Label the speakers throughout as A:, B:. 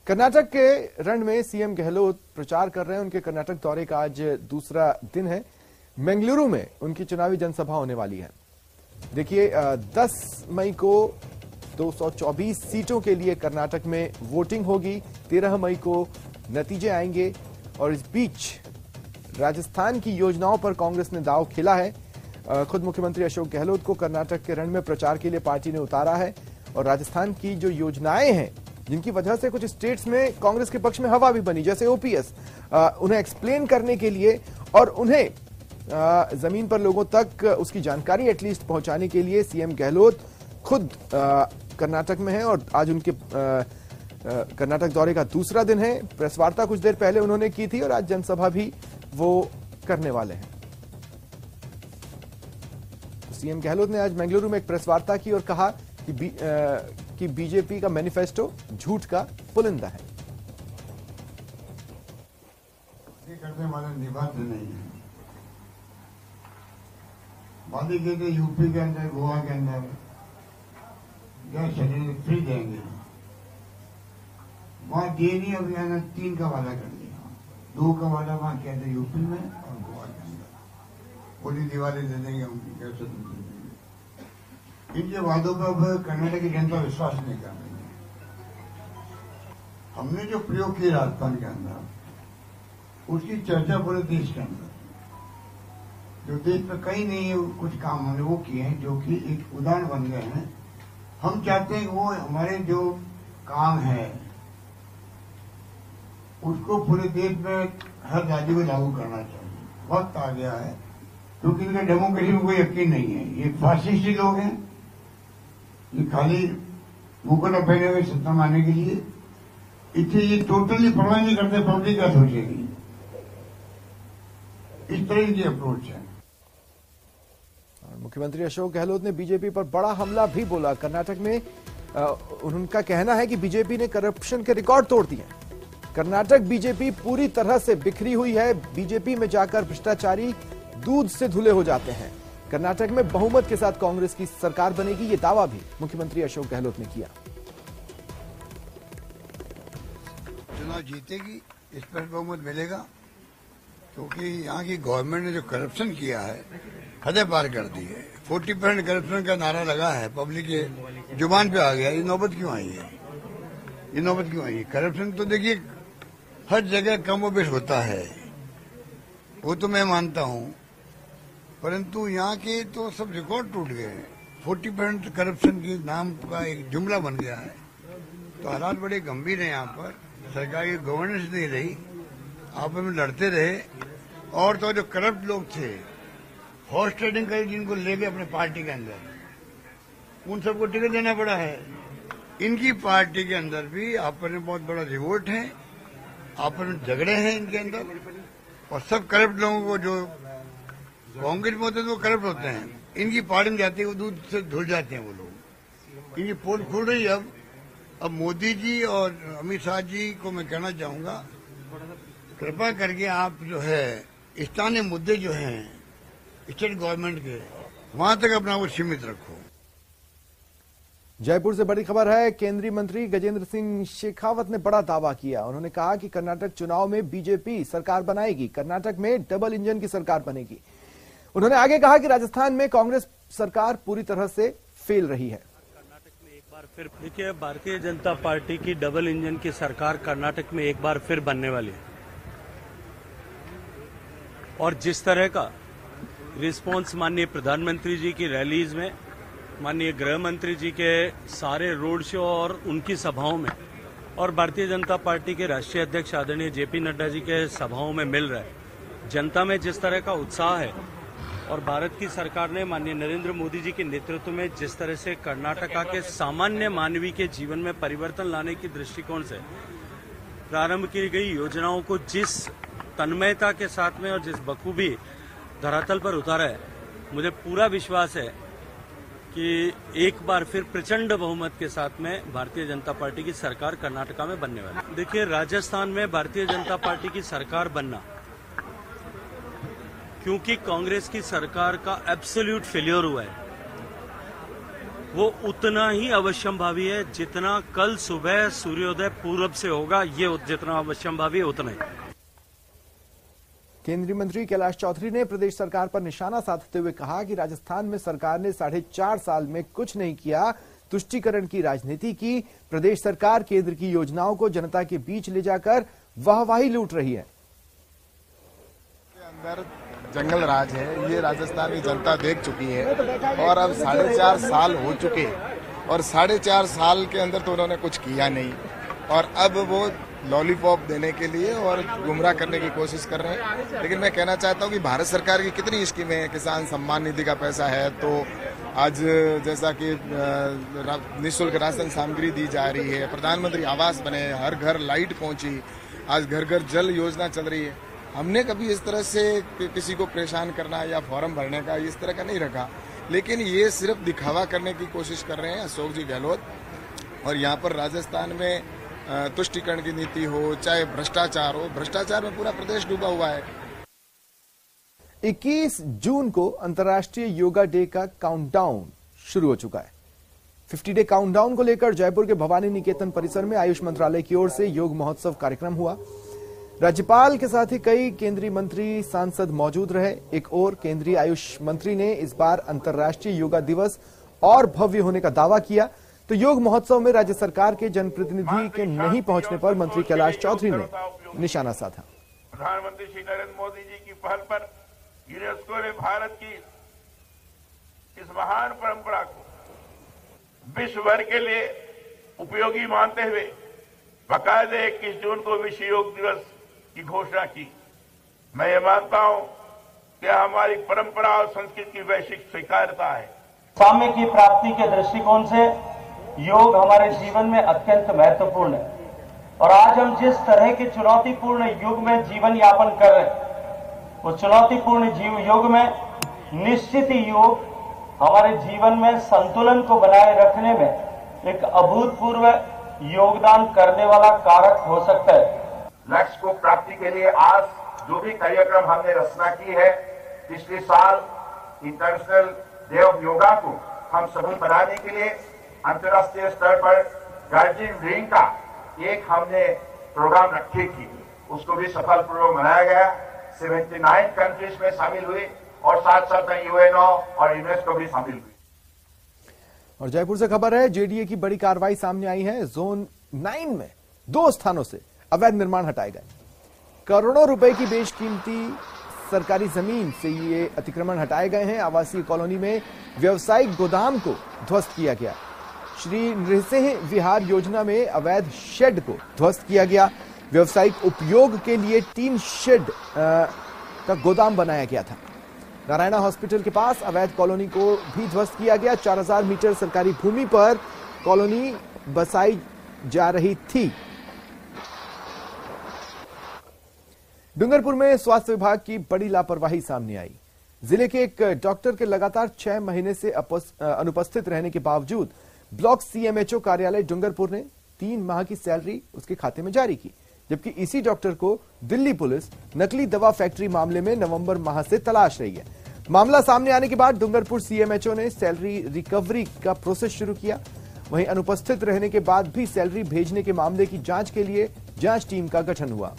A: कर्नाटक के रण में सीएम गहलोत प्रचार कर रहे हैं। उनके कर्नाटक दौरे का आज दूसरा दिन है। बेंगलुरु में उनकी चुनावी जनसभा होने वाली है। देखिए 10 मई को 224 सीटों के लिए कर्नाटक में वोटिंग होगी। 13 मई को नतीजे आएंगे और इस बीच राजस्थान की योजनाओं पर कांग्रेस ने दांव खेला है। खुद मुख्यमंत्री अशोक गहलोत को कर्नाटक के रण में प्रचार के लिए पार्टी ने उतारा है और राजस्थान की जो योजनाएं हैं जिनकी वजह से कुछ स्टेट्स में कांग्रेस के पक्ष में हवा भी बनी, जैसे ओपीएस, उन्हें एक्सप्लेन करने के लिए और उन्हें जमीन पर लोगों तक उसकी जानकारी एटलीस्ट पहुंचाने के लिए सीएम गहलोत खुद कर्नाटक में हैं और आज उनके कर्नाटक दौरे का दूसरा दिन है। प्रेस वार्ता कुछ देर पहले उन्होंने की थी और आज जनसभा भी वो करने वाले हैं। तो सीएम गहलोत ने आज बेंगलुरु में एक प्रेस वार्ता की और कहा कि बीजेपी का मैनिफेस्टो झूठ का पुलिंदा है।
B: ये करने वाले निभाते नहीं है। वादी कहते यूपी के अंदर, गोवा के अंदर गैस सिलेंडर फ्री देंगे, वहां दिए नहीं। अभी मैंने 3 का वादा कर दिया। 2 का वादा वहां किया था यूपी में और गोवा के अंदर। पूरी दिवाली दे देंगे, उनकी गैस दे देंगे। इनके वादों पर अब कर्नाटक की जनता विश्वास नहीं कर रही है। हमने जो प्रयोग किया राजस्थान के अंदर, उसकी चर्चा पूरे देश के अंदर, जो देश में कहीं नहीं कुछ काम हमने वो किए हैं जो कि एक उदाहरण बन गए हैं। हम चाहते हैं कि वो हमारे जो काम है उसको पूरे देश में हर राज्य को लागू करना चाहिए। वक्त आ गया है क्योंकि इनका डेमोक्रेसी में कोई यकीन नहीं है। ये फासिस्टी लोग हैं, ये खाली मुकुट पहने हुए सत्ता मारने के लिए। इसलिए ये टोटली परवाह नहीं करते पब्लिक क्या सोचेगी। इस तरह की अप्रोच है।
A: मुख्यमंत्री अशोक गहलोत ने बीजेपी पर बड़ा हमला भी बोला। कर्नाटक में उनका कहना है कि बीजेपी ने करप्शन के रिकॉर्ड तोड़ दिए। कर्नाटक बीजेपी पूरी तरह से बिखरी हुई है। बीजेपी में जाकर भ्रष्टाचारी दूध से धुले हो जाते हैं। कर्नाटक में बहुमत के साथ कांग्रेस की सरकार बनेगी, ये दावा भी मुख्यमंत्री अशोक गहलोत ने किया।
B: चुनाव जीतेगी, इस पर बहुमत मिलेगा, क्योंकि यहाँ की गवर्नमेंट ने जो करप्शन किया है हदें पार कर दी है। 40% करप्शन का नारा लगा है, पब्लिक के जुबान पे आ गया। ये नौबत क्यों आई है? ये नौबत क्यों आई है? करप्शन तो देखिए हर जगह कम बेश होता है, वो तो मैं मानता हूँ, परंतु यहाँ के तो सब रिकॉर्ड टूट गए हैं। 40% करप्शन की नाम का एक जुमला बन गया है। तो हालात बड़े गंभीर हैं। यहाँ पर सरकार की गवर्नेंस नहीं रही, आपस में लड़ते रहे। और तो जो करप्ट लोग थे, हॉर्स ट्रेडिंग कर जिनको ले गए अपने पार्टी के अंदर, उन सबको टिकट देना पड़ा है। इनकी पार्टी के अंदर भी आपस में बहुत बड़ा रिवोल्ट है, आपस में झगड़े हैं इनके अंदर। और सब करप्ट लोगों को जो कांग्रेस में होते हैं वो करप्ट होते हैं, इनकी पार्टी में जाते हैं वो दूध से धुल जाते हैं वो लोग। इनकी पोल खुल रही है अब मोदी जी और अमित शाह जी को मैं कहना चाहूंगा, कृपा करके आप जो है स्थानीय मुद्दे जो हैं स्टेट गवर्नमेंट के, वहां तक अपना वो सीमित रखो।
A: जयपुर से बड़ी खबर है। केंद्रीय मंत्री गजेंद्र सिंह शेखावत ने बड़ा दावा किया। उन्होंने कहा कि कर्नाटक चुनाव में बीजेपी सरकार बनाएगी, कर्नाटक में डबल इंजन की सरकार बनेगी। उन्होंने आगे कहा कि राजस्थान में कांग्रेस सरकार पूरी तरह से फेल रही है।
C: कर्नाटक में एक बार फिर देखिए, भारतीय जनता पार्टी की डबल इंजन की सरकार कर्नाटक में एक बार फिर बनने वाली है। और जिस तरह का रिस्पांस माननीय प्रधानमंत्री जी की रैलीज में, माननीय गृह मंत्री जी के सारे रोड शो और उनकी सभाओं में, और भारतीय जनता पार्टी के राष्ट्रीय अध्यक्ष आदरणीय जेपी नड्डा जी के सभाओं में मिल रहा है, जनता में जिस तरह का उत्साह है, और भारत की सरकार ने माननीय नरेंद्र मोदी जी के नेतृत्व में जिस तरह से कर्नाटका के सामान्य मानवी के जीवन में परिवर्तन लाने की दृष्टिकोण से प्रारंभ की गई योजनाओं को जिस तन्मयता के साथ में और जिस बखूबी धरातल पर उतारा है, मुझे पूरा विश्वास है कि एक बार फिर प्रचंड बहुमत के साथ में भारतीय जनता पार्टी की सरकार कर्नाटका में बनने वाली है। देखिए, राजस्थान में भारतीय जनता पार्टी की सरकार बनना, क्योंकि कांग्रेस की सरकार का एब्सोल्यूट फेल्योर हुआ है, वो उतना ही अवश्यंभावी है जितना कल सुबह सूर्योदय पूरब से होगा। ये जितना अवश्यंभावी है उतना ही।
A: केंद्रीय मंत्री कैलाश चौधरी ने प्रदेश सरकार पर निशाना साधते हुए कहा कि राजस्थान में सरकार ने 4.5 साल में कुछ नहीं किया, तुष्टीकरण की राजनीति की। प्रदेश सरकार केंद्र की योजनाओं को जनता के बीच ले जाकर वाहवाही लूट रही है।
D: अंदर जंगल राज है, ये राजस्थान की जनता देख चुकी है और अब 4.5 साल हो चुके और 4.5 साल के अंदर तो उन्होंने कुछ किया नहीं और अब वो लॉलीपॉप देने के लिए और गुमराह करने की कोशिश कर रहे हैं। लेकिन मैं कहना चाहता हूँ कि भारत सरकार की कितनी स्कीमें हैं, किसान सम्मान निधि का पैसा है, तो आज जैसा कि निःशुल्क राशन सामग्री दी जा रही है, प्रधानमंत्री आवास बने, हर घर लाइट पहुंची, आज घर घर जल योजना चल रही है। हमने कभी इस तरह से किसी को परेशान करना या फॉर्म भरने का इस तरह का नहीं रखा, लेकिन ये सिर्फ दिखावा करने की कोशिश कर रहे हैं अशोक जी गहलोत। और यहाँ पर राजस्थान में तुष्टीकरण की नीति हो, चाहे भ्रष्टाचार हो, भ्रष्टाचार में पूरा प्रदेश डूबा हुआ है।
A: 21 जून को अंतर्राष्ट्रीय योगा डे का काउंटडाउन शुरू हो चुका है। 50 डे काउंटडाउन को लेकर जयपुर के भवानी निकेतन परिसर में आयुष मंत्रालय की ओर से योग महोत्सव कार्यक्रम हुआ। राज्यपाल के साथ ही कई केंद्रीय मंत्री, सांसद मौजूद रहे। एक और केंद्रीय आयुष मंत्री ने इस बार अंतर्राष्ट्रीय योगा दिवस और भव्य होने का दावा किया। तो योग महोत्सव में राज्य सरकार के जनप्रतिनिधि के नहीं पहुंचने पर मंत्री कैलाश चौधरी ने निशाना साधा।
E: प्रधानमंत्री श्री नरेंद्र मोदी जी की पहल पर यूनेस्को ने भारत की इस महान परंपरा को विश्व भर के लिए उपयोगी मानते हुए बाकायदे 21 जून को विश्व योग दिवस की घोषणा की। मैं ये मानता हूं कि हमारी परंपरा और संस्कृति की वैश्विक स्वीकार्यता है।
F: साम्य की प्राप्ति के दृष्टिकोण से योग हमारे जीवन में अत्यंत महत्वपूर्ण है और आज हम जिस तरह के चुनौतीपूर्ण युग में जीवन यापन कर रहे हैं, उस चुनौतीपूर्ण युग में निश्चित ही योग हमारे जीवन में संतुलन को बनाए रखने में एक अभूतपूर्व योगदान करने वाला कारक हो सकता है।
E: लक्ष्य को प्राप्ति के लिए आज जो भी कार्यक्रम हमने रचना की है, पिछले साल इंटरनेशनल डे ऑफ योगा को हम सफल बनाने के लिए अंतर्राष्ट्रीय स्तर पर गार्जियन रिंग का एक हमने प्रोग्राम रखे थी, उसको भी सफलपूर्वक मनाया गया। 79 कंट्रीज में शामिल हुई और साथ साथ यूएनओ और यूनेस्को भी शामिल हुई।
A: और जयपुर से खबर है, जेडीए की बड़ी कार्रवाई सामने आई है। जोन 9 में 2 स्थानों से अवैध निर्माण हटाए गए। करोड़ों रुपए की बेशकीमती सरकारी जमीन से ये अतिक्रमण हटाए गए हैं। आवासीय कॉलोनी में व्यावसायिक गोदाम को ध्वस्त किया गया। श्री नृसिंह विहार योजना में अवैध शेड को ध्वस्त किया गया। व्यावसायिक उपयोग के लिए 3 शेड का गोदाम बनाया गया था। नारायणा हॉस्पिटल के पास अवैध कॉलोनी को भी ध्वस्त किया गया। 4000 मीटर सरकारी भूमि पर कॉलोनी बसाई जा रही थी। डूंगरपुर में स्वास्थ्य विभाग की बड़ी लापरवाही सामने आई। जिले के एक डॉक्टर के लगातार 6 महीने से अनुपस्थित रहने के बावजूद ब्लॉक सीएमएचओ कार्यालय डूंगरपुर ने 3 माह की सैलरी उसके खाते में जारी की, जबकि इसी डॉक्टर को दिल्ली पुलिस नकली दवा फैक्ट्री मामले में नवंबर माह से तलाश रही है। मामला सामने आने के बाद डूंगरपुर सीएमएचओ ने सैलरी रिकवरी का प्रोसेस शुरू किया। वहीं अनुपस्थित रहने के बाद भी सैलरी भेजने के मामले की जांच के लिए जांच टीम का गठन हुआ।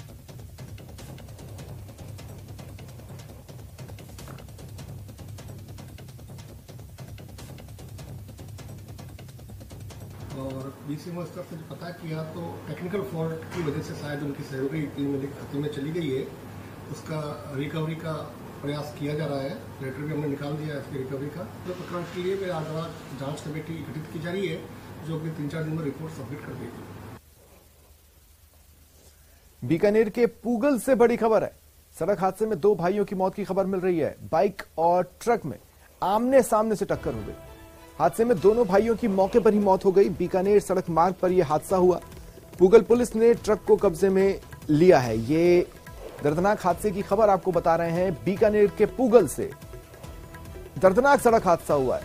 G: और बीसीएमओ स्टाफ से पता किया तो टेक्निकल फॉल्ट की वजह से शायद उनकी सैलरी मेरे खाते में चली गई है। उसका रिकवरी का प्रयास किया जा रहा है। लेटर भी हमने निकाल दिया है उसकी रिकवरी का। तो प्रकरण के लिए आज जांच कमेटी गठित की जा रही है, जो कि 3-4 दिन में रिपोर्ट सबमिट कर देगी।
A: बीकानेर के पूगल से बड़ी खबर है। सड़क हादसे में 2 भाइयों की मौत की खबर मिल रही है। बाइक और ट्रक में आमने सामने से टक्कर हो गई। हादसे में दोनों भाइयों की मौके पर ही मौत हो गई। बीकानेर सड़क मार्ग पर यह हादसा हुआ। पूगल पुलिस ने ट्रक को कब्जे में लिया है। ये दर्दनाक हादसे की खबर आपको बता रहे हैं। बीकानेर के पूगल से दर्दनाक सड़क हादसा हुआ है।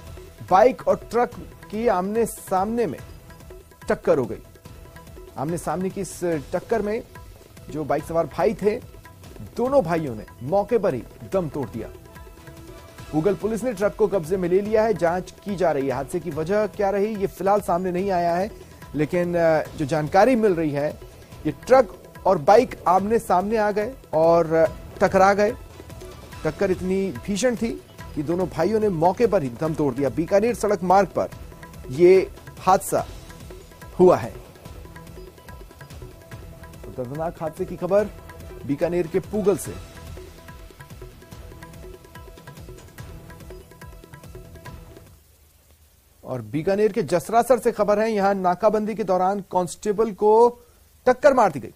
A: बाइक और ट्रक की आमने सामने में टक्कर हो गई। आमने सामने की इस टक्कर में जो बाइक सवार भाई थे, दोनों भाइयों ने मौके पर ही दम तोड़ दिया। पूगल पुलिस ने ट्रक को कब्जे में ले लिया है, जांच की जा रही है। हादसे की वजह क्या रही ये फिलहाल सामने नहीं आया है, लेकिन जो जानकारी मिल रही है ये ट्रक और बाइक आमने सामने आ गए और टकरा गए। टक्कर इतनी भीषण थी कि दोनों भाइयों ने मौके पर ही दम तोड़ दिया। बीकानेर सड़क मार्ग पर यह हादसा हुआ है। तो दर्दनाक हादसे की खबर बीकानेर के पूगल से। और बीकानेर के जसरासर से खबर है, यहां नाकाबंदी के दौरान कांस्टेबल को टक्कर मार दी गई।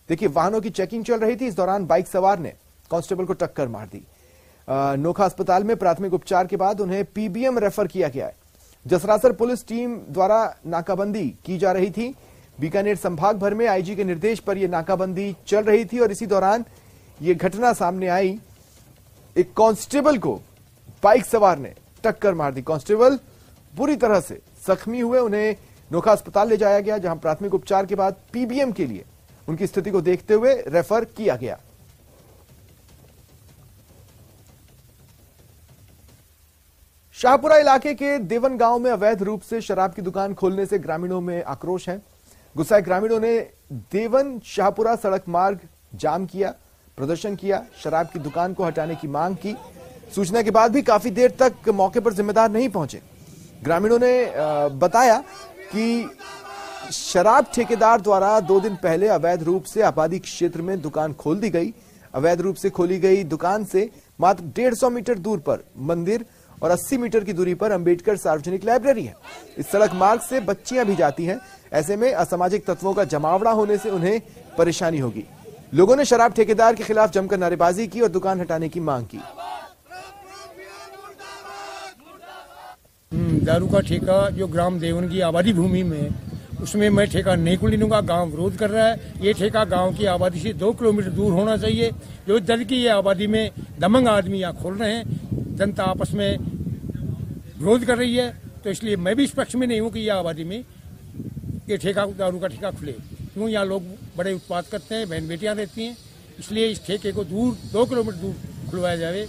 A: देखिए, वाहनों की चेकिंग चल रही थी, इस दौरान बाइक सवार ने कांस्टेबल को टक्कर मार दी। नोखा अस्पताल में प्राथमिक उपचार के बाद उन्हें पीबीएम रेफर किया गया है। जसरासर पुलिस टीम द्वारा नाकाबंदी की जा रही थी। बीकानेर संभाग भर में आईजी के निर्देश पर यह नाकाबंदी चल रही थी और इसी दौरान यह घटना सामने आई। एक कांस्टेबल को बाइक सवार ने टक्कर मार दी। कांस्टेबल बुरी तरह से जख्मी हुए, उन्हें नोखा अस्पताल ले जाया गया, जहां प्राथमिक उपचार के बाद पीबीएम के लिए उनकी स्थिति को देखते हुए रेफर किया गया। शाहपुरा इलाके के देवन गांव में अवैध रूप से शराब की दुकान खोलने से ग्रामीणों में आक्रोश है। गुस्साए ग्रामीणों ने देवन शाहपुरा सड़क मार्ग जाम किया, प्रदर्शन किया, शराब की दुकान को हटाने की मांग की। सूचना के बाद भी काफी देर तक मौके पर जिम्मेदार नहीं पहुंचे। ग्रामीणों ने बताया कि शराब ठेकेदार द्वारा 2 दिन पहले अवैध रूप से आबादी क्षेत्र में दुकान खोल दी गई। अवैध रूप से खोली गई दुकान से मात्र 150 मीटर दूर पर मंदिर और 80 मीटर की दूरी पर अंबेडकर सार्वजनिक लाइब्रेरी है। इस सड़क मार्ग से बच्चियां भी जाती हैं। ऐसे में असामाजिक तत्वों का जमावड़ा होने से उन्हें परेशानी होगी। लोगों ने शराब ठेकेदार के खिलाफ जमकर नारेबाजी की और दुकान हटाने की मांग की।
H: दारू का ठेका जो ग्राम देवन की आबादी भूमि में, उसमें मैं ठेका नहीं खुलने दूंगा। गांव विरोध कर रहा है। ये ठेका गांव की आबादी से 2 किलोमीटर दूर होना चाहिए। जो दल की ये आबादी में दमंग आदमी यहाँ खोल रहे हैं, जनता आपस में विरोध कर रही है, तो इसलिए मैं भी इस पक्ष में नहीं हूँ कि यह आबादी में ये ठेका दारू का ठेका खुले। क्यों यहाँ लोग बड़े उत्पाद करते हैं, बहन बेटियां रहती हैं, इसलिए इस ठेके को 2 किलोमीटर दूर खुलवाया जाए।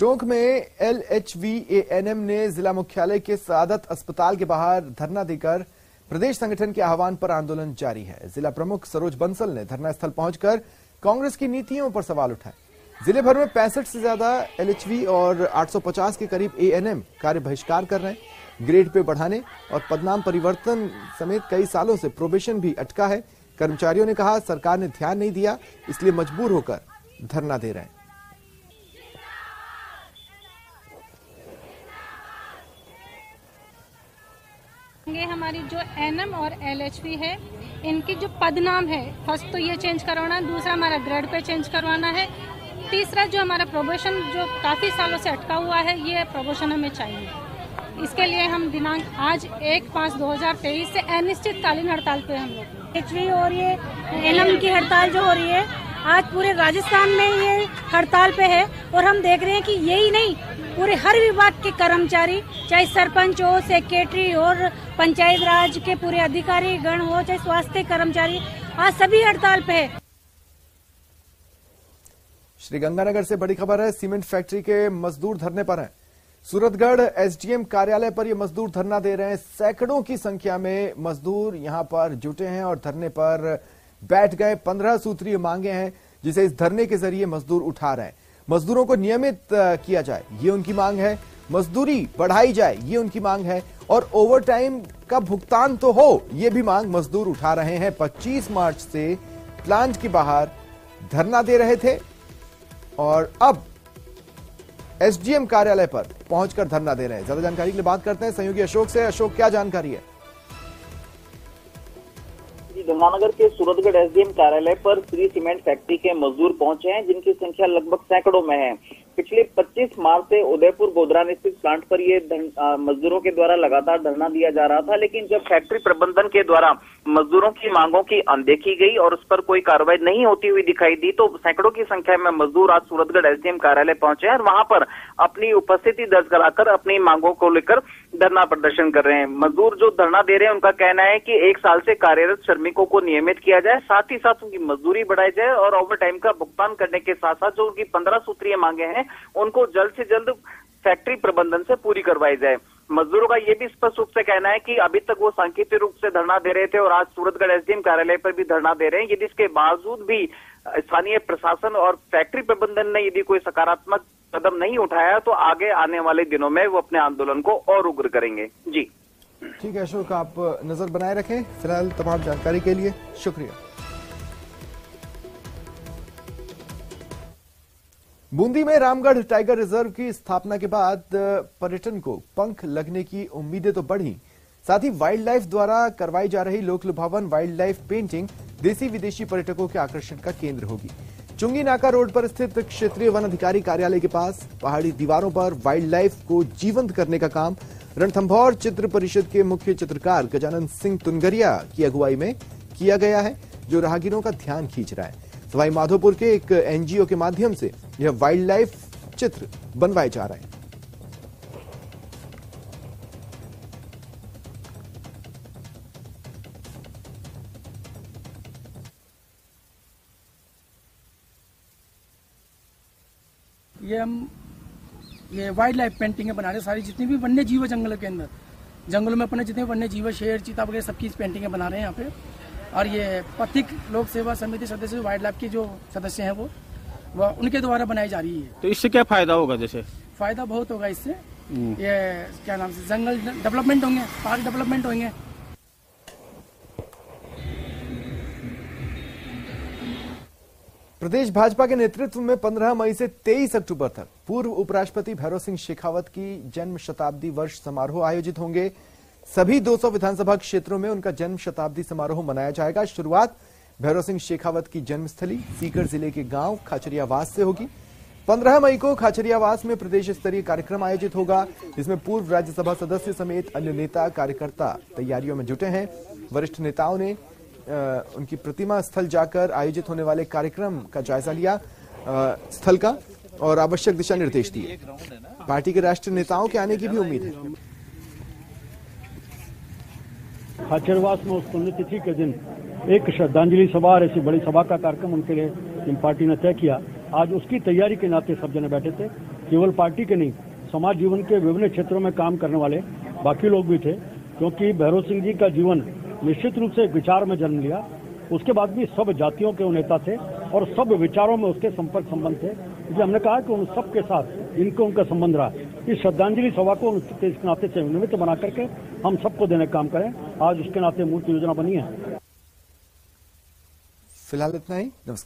A: टोंक में LHVANM ने जिला मुख्यालय के सादत अस्पताल के बाहर धरना देकर प्रदेश संगठन के आह्वान पर आंदोलन जारी है। जिला प्रमुख सरोज बंसल ने धरना स्थल पहुंचकर कांग्रेस की नीतियों पर सवाल उठाए। जिले भर में 65 से ज्यादा LHV और 850 के करीब ANM कार्य बहिष्कार कर रहे हैं। ग्रेड पे बढ़ाने और पदनाम परिवर्तन समेत कई सालों से प्रोबेशन भी अटका है। कर्मचारियों ने कहा सरकार ने ध्यान नहीं दिया, इसलिए मजबूर होकर धरना दे रहे हैं।
I: ये हमारी जो एनएम और LHV है, इनकी जो पदनाम है, फर्स्ट तो ये चेंज करवाना है, दूसरा हमारा ग्रेड पे चेंज करवाना है, तीसरा जो हमारा प्रोबेशन जो काफी सालों से अटका हुआ है, ये प्रोबेशन हमें चाहिए। इसके लिए हम दिनांक आज 1/5/2023 से अनिश्चितकालीन हड़ताल पे हम लोग।
J: LHV और ये एनएम की हड़ताल जो हो रही है, आज पूरे राजस्थान में ये हड़ताल पे है और हम देख रहे हैं कि यही नहीं, पूरे हर विभाग के कर्मचारी, चाहे सरपंच हो, सेक्रेटरी और पंचायत राज के पूरे अधिकारी गण हो, चाहे स्वास्थ्य कर्मचारी, आज सभी हड़ताल पे है।
A: श्रीगंगानगर से बड़ी खबर है, सीमेंट फैक्ट्री के मजदूर धरने पर हैं। सूरतगढ़ SDM कार्यालय पर ये मजदूर धरना दे रहे हैं। सैकड़ों की संख्या में मजदूर यहां पर जुटे हैं और धरने पर बैठ गए। 15 सूत्रीय मांगे हैं जिसे इस धरने के जरिए मजदूर उठा रहे हैं। मजदूरों को नियमित किया जाए, ये उनकी मांग है। मजदूरी बढ़ाई जाए, ये उनकी मांग है। और ओवरटाइम का भुगतान तो हो, ये भी मांग मजदूर उठा रहे हैं। 25 मार्च से प्लांट के बाहर धरना दे रहे थे और अब SDM कार्यालय पर पहुंचकर धरना दे रहे हैं। ज्यादा जानकारी के लिए बात करते हैं सहयोगी अशोक से। अशोक, क्या जानकारी है?
K: गंगानगर के सूरतगढ़ SDM कार्यालय पर श्री सीमेंट फैक्ट्री के मजदूर पहुंचे हैं, जिनकी संख्या लगभग सैकड़ों में है। पिछले 25 मार्च से उदयपुर गोधरा स्थित प्लांट पर ये मजदूरों के द्वारा लगातार धरना दिया जा रहा था, लेकिन जब फैक्ट्री प्रबंधन के द्वारा मजदूरों की मांगों की अनदेखी गई और उस पर कोई कार्रवाई नहीं होती हुई दिखाई दी, तो सैकड़ों की संख्या में मजदूर आज सूरतगढ़ SDM कार्यालय पहुंचे हैं और वहां पर अपनी उपस्थिति दर्ज कराकर अपनी मांगों को लेकर धरना प्रदर्शन कर रहे हैं। मजदूर जो धरना दे रहे हैं उनका कहना है कि 1 साल से कार्यरत श्रमिकों को नियमित किया जाए, साथ ही साथ उनकी मजदूरी बढ़ाई जाए और ओवर टाइम का भुगतान करने के साथ साथ जो उनकी 15 सूत्रीय मांगे हैं उनको जल्द से जल्द फैक्ट्री प्रबंधन से पूरी करवाई जाए। मजदूरों का ये भी स्पष्ट रूप से कहना है कि अभी तक वो सांकेतिक रूप से धरना दे रहे थे और आज सूरतगढ़ एसडीएम कार्यालय पर भी धरना दे रहे हैं। यदि इसके बावजूद भी स्थानीय प्रशासन और फैक्ट्री प्रबंधन ने यदि कोई सकारात्मक कदम नहीं उठाया तो आगे आने वाले दिनों में वो अपने आंदोलन को और उग्र करेंगे। जी
A: ठीक है अशोक, आप नजर बनाए रखें। फिलहाल तमाम जानकारी के लिए शुक्रिया। बूंदी में रामगढ़ टाइगर रिजर्व की स्थापना के बाद पर्यटन को पंख लगने की उम्मीदें तो बढ़ी, साथ ही वाइल्ड लाइफ द्वारा करवाई जा रही लोक लुभावन वाइल्ड लाइफ पेंटिंग देसी विदेशी पर्यटकों के आकर्षण का केंद्र होगी। चुंगी नाका रोड पर स्थित क्षेत्रीय वन अधिकारी कार्यालय के पास पहाड़ी दीवारों पर वाइल्ड लाइफ को जीवंत करने का काम रणथंभौर चित्र परिषद के मुख्य चित्रकार गजानन सिंह तुनगरिया की अगुवाई में किया गया है, जो राहगीरों का ध्यान खींच रहा है। सवाई माधोपुर के एक एनजीओ के माध्यम से यह वाइल्ड लाइफ चित्र बनवाए जा रहे हैं।
L: ये वाइल्ड लाइफ पेंटिंगें बना रहे हैं, सारी जितनी भी वन्य जीव जंगल के अंदर, जंगलों में अपने जितने वन्य जीव, शेर, चीता वगैरह सबकी पेंटिंगें बना रहे हैं यहाँ पे। और ये पथिक लोक सेवा समिति सदस्य वाइल्ड लाइफ के जो सदस्य हैं वो उनके द्वारा बनाई जा रही है।
M: तो इससे क्या फायदा होगा? जैसे
L: फायदा बहुत होगा इससे, ये क्या नाम से जंगल डेवलपमेंट होंगे, पार्क डेवलपमेंट होंगे।
A: प्रदेश भाजपा के नेतृत्व में 15 मई से 23 अक्टूबर तक पूर्व उपराष्ट्रपति भैरव सिंह शेखावत की जन्म शताब्दी वर्ष समारोह आयोजित होंगे। सभी 200 विधानसभा क्षेत्रों में उनका जन्म शताब्दी समारोह मनाया जाएगा। शुरुआत भैरव सिंह शेखावत की जन्मस्थली सीकर जिले के गांव खाचरियावास से होगी। 15 मई को खाचरियावास में प्रदेश स्तरीय कार्यक्रम आयोजित होगा, जिसमें पूर्व राज्यसभा सदस्य समेत अन्य नेता कार्यकर्ता तैयारियों में जुटे हैं। वरिष्ठ नेताओं ने उनकी प्रतिमा स्थल जाकर आयोजित होने वाले कार्यक्रम का जायजा लिया, स्थल का, और आवश्यक दिशा निर्देश दिए। पार्टी के राष्ट्रीय नेताओं के आने की भी उम्मीद है।
N: खाचरवास में उस पुण्यतिथि के दिन एक श्रद्धांजलि सभा और ऐसी बड़ी सभा का कार्यक्रम उनके लिए जिन पार्टी ने तय किया, आज उसकी तैयारी के नाते सब जने बैठे थे। केवल पार्टी के नहीं, समाज जीवन के विभिन्न क्षेत्रों में काम करने वाले बाकी लोग भी थे, क्योंकि भैरव सिंह जी का जीवन निश्चित रूप से विचार में जन्म लिया। उसके बाद भी सब जातियों के वो नेता थे और सब विचारों में उसके संपर्क संबंध थे, इसलिए हमने कहा कि उन सबके साथ इनको उनका संबंध रहा। इस श्रद्धांजलि सभा को इस नाते से निमित्त बना करके हम सबको देने का काम करें। आज उसके नाते मूर्त योजना बनी है।
A: फिलहाल इतना ही। नमस्कार।